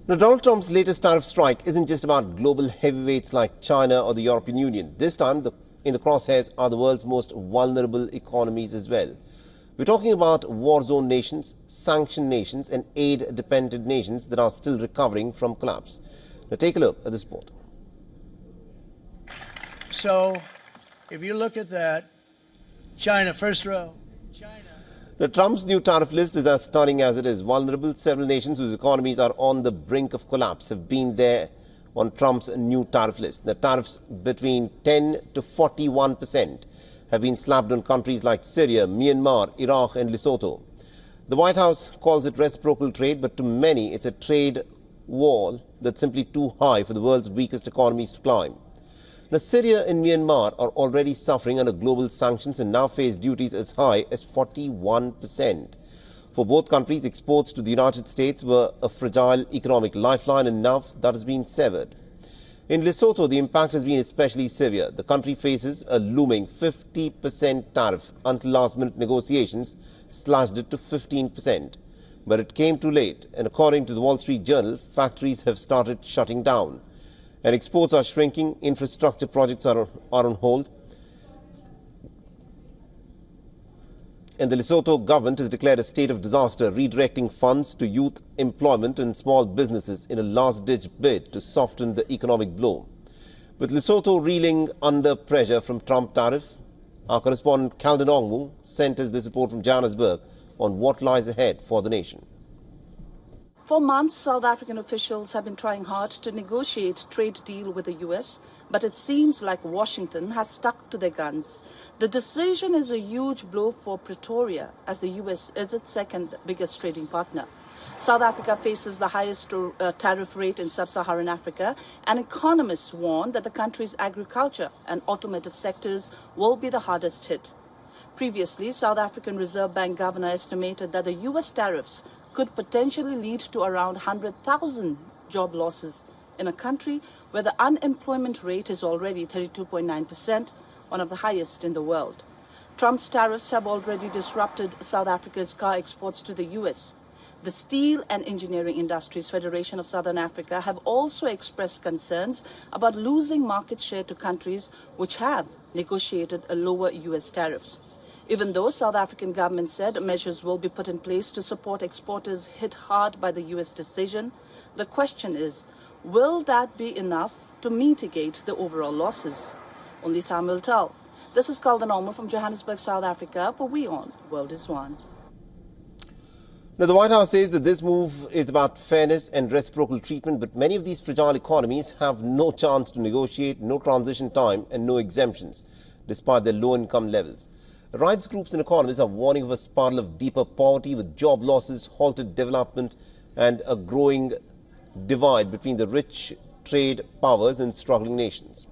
Now, Donald Trump's latest tariff strike isn't just about global heavyweights like China or the European Union. This time, in the crosshairs are the world's most vulnerable economies as well. We're talking about war-zone nations, sanctioned nations and aid-dependent nations that are still recovering from collapse. Now, take a look at this report. So, if you look at that, China, first row. Now, Trump's new tariff list is as stunning as it is vulnerable. Several nations whose economies are on the brink of collapse have been there on Trump's new tariff list. The tariffs between 10 to 41% have been slapped on countries like Syria, Myanmar, Iraq and Lesotho. The White House calls it reciprocal trade, but to many it's a trade wall that's simply too high for the world's weakest economies to climb. Now, Syria and Myanmar are already suffering under global sanctions and now face duties as high as 41%. For both countries, exports to the United States were a fragile economic lifeline, and now that has been severed. In Lesotho, the impact has been especially severe. The country faces a looming 50% tariff until last-minute negotiations slashed it to 15%. But it came too late, and according to the Wall Street Journal, factories have started shutting down. And exports are shrinking, infrastructure projects are on hold. And the Lesotho government has declared a state of disaster, redirecting funds to youth employment and small businesses in a last-ditch bid to soften the economic blow. With Lesotho reeling under pressure from Trump tariff, our correspondent Calden Ongmu sent us this report from Johannesburg on what lies ahead for the nation. For months, South African officials have been trying hard to negotiate a trade deal with the US, but it seems like Washington has stuck to their guns. The decision is a huge blow for Pretoria, as the US is its second biggest trading partner. South Africa faces the highest tariff rate in sub-Saharan Africa, and economists warn that the country's agriculture and automotive sectors will be the hardest hit. Previously, South African Reserve Bank governor estimated that the US tariffs could potentially lead to around 100,000 job losses in a country where the unemployment rate is already 32.9%, one of the highest in the world. Trump's tariffs have already disrupted South Africa's car exports to the US. The Steel and Engineering Industries Federation of Southern Africa have also expressed concerns about losing market share to countries which have negotiated a lower US tariffs. Even though South African government said measures will be put in place to support exporters hit hard by the US decision, the question is, will that be enough to mitigate the overall losses? Only time will tell. This is Calden Ongmu from Johannesburg, South Africa for WION World is One. Now, the White House says that this move is about fairness and reciprocal treatment, but many of these fragile economies have no chance to negotiate, no transition time and no exemptions, despite their low income levels. Rights groups and economists are warning of a spiral of deeper poverty with job losses, halted development and a growing divide between the rich trade powers and struggling nations.